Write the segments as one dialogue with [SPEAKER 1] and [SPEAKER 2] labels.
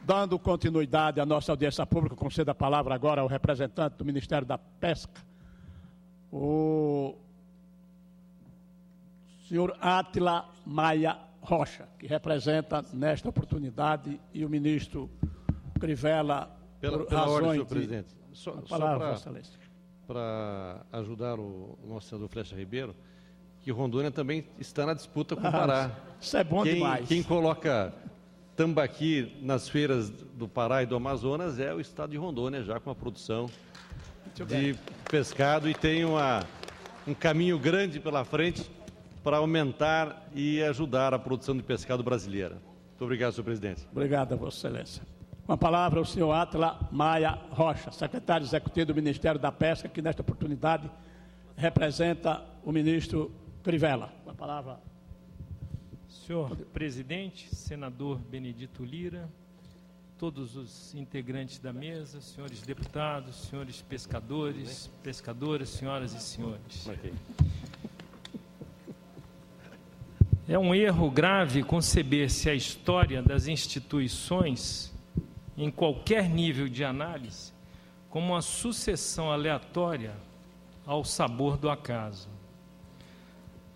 [SPEAKER 1] Dando continuidade à nossa audiência pública, concedo a palavra agora ao representante do Ministério da Pesca, o senhor Átila Maia Rocha, que representa nesta oportunidade, e o ministro Crivella,
[SPEAKER 2] pela
[SPEAKER 1] razões
[SPEAKER 2] ordem, senhor
[SPEAKER 1] de...
[SPEAKER 2] presidente. Só para ajudar o nosso senador Flecha Ribeiro, que Rondônia também está na disputa com o Pará.
[SPEAKER 1] Isso é bom demais.
[SPEAKER 2] Quem coloca tambaqui nas feiras do Pará e do Amazonas é o estado de Rondônia, já com a produção de pescado, e tem um caminho grande pela frente para aumentar e ajudar a produção de pescado brasileira. Muito obrigado, senhor presidente.
[SPEAKER 1] Obrigado, Vossa Excelência. Com a palavra, o senhor Átila Maia Rocha, secretário executivo do Ministério da Pesca, que nesta oportunidade representa o ministro Crivella. Com a palavra.
[SPEAKER 3] Senhor presidente, senador Benedito Lira, todos os integrantes da mesa, senhores deputados, senhores pescadores, pescadoras, senhoras e senhores. É um erro grave conceber-se a história das instituições, em qualquer nível de análise, como uma sucessão aleatória ao sabor do acaso.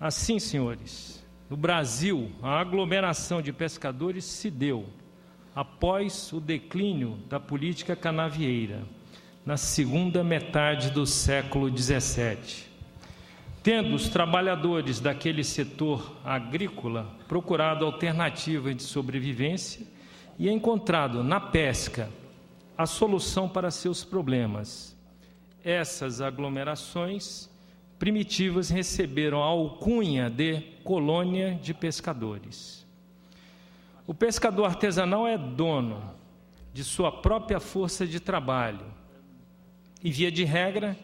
[SPEAKER 3] Assim, senhores, no Brasil, a aglomeração de pescadores se deu após o declínio da política canavieira, na segunda metade do século XVII, tendo os trabalhadores daquele setor agrícola procurado alternativa de sobrevivência e encontrado na pesca a solução para seus problemas. Essas aglomerações primitivas receberam a alcunha de colônia de pescadores. O pescador artesanal é dono de sua própria força de trabalho e, via de regra,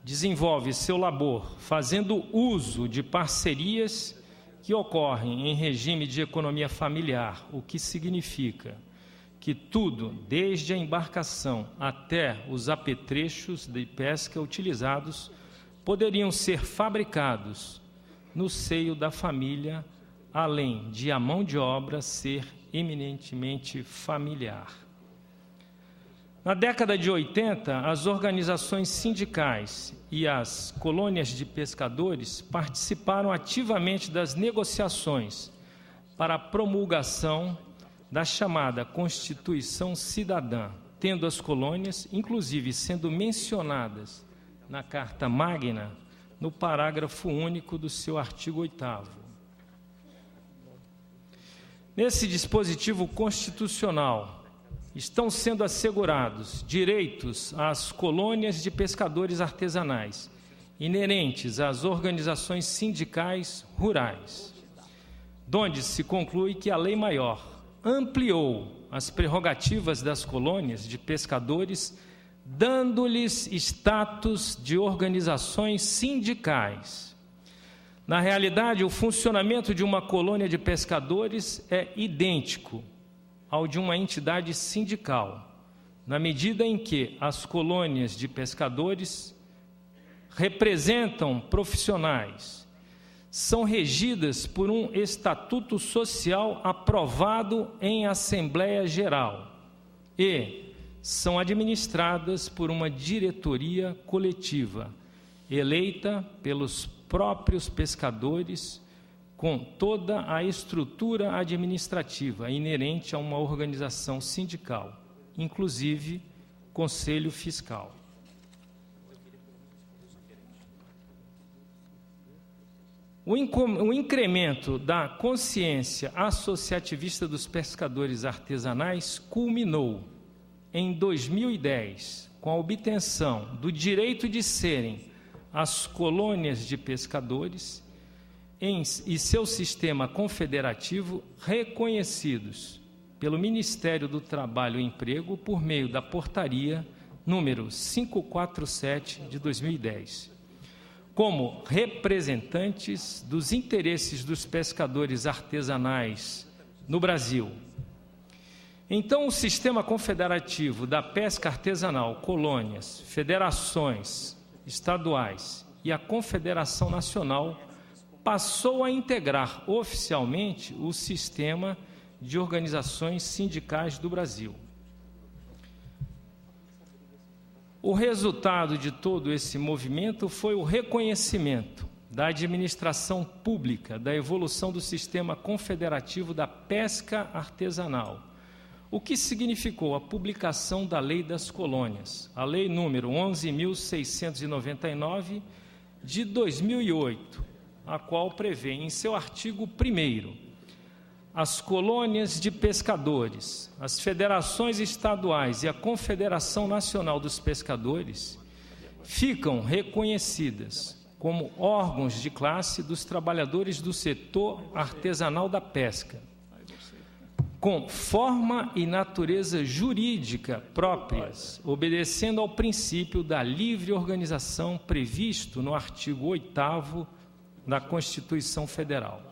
[SPEAKER 3] desenvolve seu labor fazendo uso de parcerias que ocorrem em regime de economia familiar, o que significa que tudo, desde a embarcação até os apetrechos de pesca utilizados, poderiam ser fabricados no seio da família, além de a mão de obra ser eminentemente familiar. Na década de 80, as organizações sindicais e as colônias de pescadores participaram ativamente das negociações para a promulgação da chamada Constituição Cidadã, tendo as colônias, inclusive, sendo mencionadas na Carta Magna, no parágrafo único do seu artigo 8º. Nesse dispositivo constitucional, estão sendo assegurados direitos às colônias de pescadores artesanais, inerentes às organizações sindicais rurais, donde se conclui que a Lei Maior ampliou as prerrogativas das colônias de pescadores, dando-lhes status de organizações sindicais. Na realidade, o funcionamento de uma colônia de pescadores é idêntico ao de uma entidade sindical, na medida em que as colônias de pescadores representam profissionais, são regidas por um estatuto social aprovado em Assembleia Geral e são administradas por uma diretoria coletiva, eleita pelos próprios pescadores, com toda a estrutura administrativa inerente a uma organização sindical, inclusive Conselho Fiscal. O incremento da consciência associativista dos pescadores artesanais culminou em 2010, com a obtenção do direito de serem as colônias de pescadores e seu sistema confederativo reconhecidos pelo Ministério do Trabalho e Emprego por meio da portaria número 547 de 2010, como representantes dos interesses dos pescadores artesanais no Brasil. Então, o sistema confederativo da pesca artesanal, colônias, federações estaduais e a Confederação Nacional passou a integrar oficialmente o sistema de organizações sindicais do Brasil. O resultado de todo esse movimento foi o reconhecimento da administração pública da evolução do sistema confederativo da pesca artesanal, o que significou a publicação da Lei das Colônias, a Lei número 11.699, de 2008, a qual prevê em seu artigo 1º, as colônias de pescadores, as federações estaduais e a Confederação Nacional dos Pescadores ficam reconhecidas como órgãos de classe dos trabalhadores do setor artesanal da pesca, com forma e natureza jurídica próprias, obedecendo ao princípio da livre organização previsto no artigo 8º da Constituição Federal.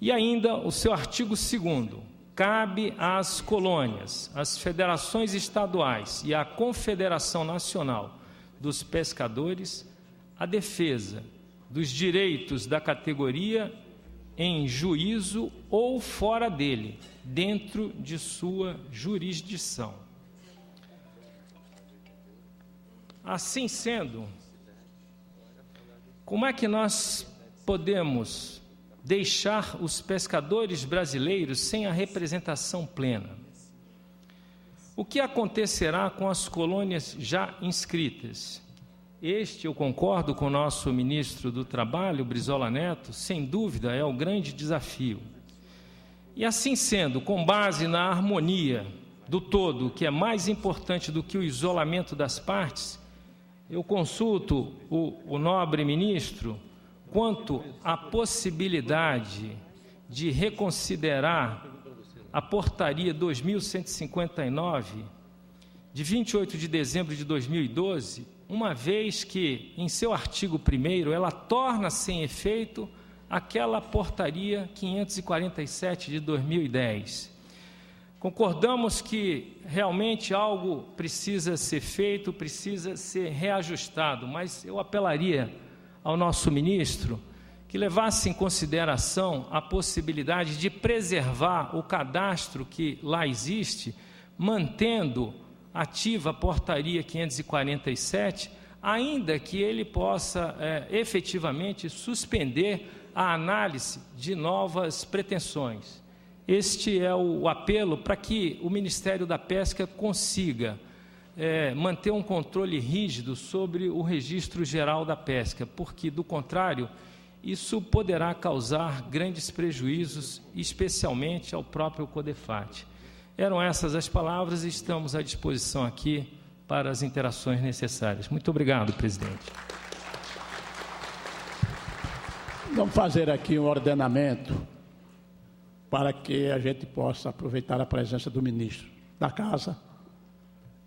[SPEAKER 3] E ainda o seu artigo 2º, cabe às colônias, às federações estaduais e à Confederação Nacional dos Pescadores a defesa dos direitos da categoria em juízo ou fora dele, dentro de sua jurisdição. Assim sendo, como é que nós podemos deixar os pescadores brasileiros sem a representação plena? O que acontecerá com as colônias já inscritas? Este, eu concordo com o nosso ministro do Trabalho, Brizola Neto, sem dúvida é o grande desafio. E assim sendo, com base na harmonia do todo, que é mais importante do que o isolamento das partes, eu consulto o nobre ministro quanto à possibilidade de reconsiderar a portaria 2159, de 28 de dezembro de 2012, uma vez que, em seu artigo 1º, ela torna sem efeito aquela portaria 547 de 2010. Concordamos que realmente algo precisa ser feito, precisa ser reajustado, mas eu apelaria ao nosso ministro que levasse em consideração a possibilidade de preservar o cadastro que lá existe, mantendo ativa a portaria 547, ainda que ele possa efetivamente suspender a análise de novas pretensões. Este é o apelo para que o Ministério da Pesca consiga manter um controle rígido sobre o Registro Geral da Pesca, porque, do contrário, isso poderá causar grandes prejuízos, especialmente ao próprio CODEFAT. Eram essas as palavras e estamos à disposição aqui para as interações necessárias. Muito obrigado, presidente.
[SPEAKER 1] Vamos fazer aqui um ordenamento para que a gente possa aproveitar a presença do ministro da Casa.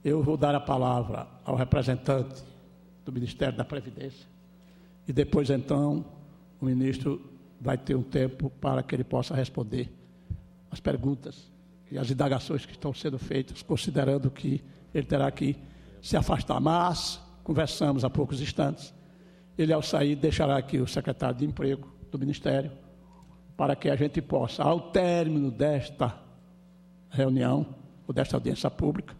[SPEAKER 1] Eu vou dar a palavra ao representante do Ministério da Previdência e depois, então, o ministro vai ter um tempo para que ele possa responder as perguntas e as indagações que estão sendo feitas, considerando que ele terá que se afastar. Mas conversamos há poucos instantes. Ele, ao sair, deixará aqui o secretário de Emprego do Ministério para que a gente possa, ao término desta reunião, ou desta audiência pública,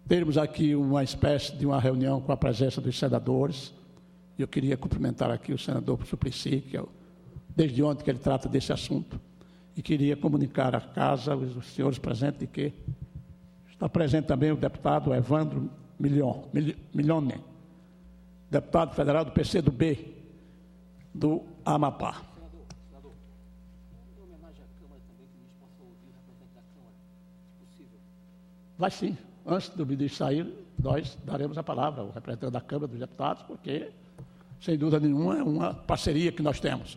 [SPEAKER 1] termos aqui uma espécie de uma reunião com a presença dos senadores. Eu queria cumprimentar aqui o senador Suplicy, que desde ontem que ele trata desse assunto, e queria comunicar à Casa, os senhores presentes, de que está presente também o deputado Evandro Milhone, deputado federal do PCdoB do Amapá.
[SPEAKER 4] Senador, em homenagem à Câmara também, que a gente possa ouvir o representante da Câmara, se possível.
[SPEAKER 1] Vai sim. Antes do ministro sair, nós daremos a palavra ao representante da Câmara dos Deputados, porque, sem dúvida nenhuma, é uma parceria que nós temos.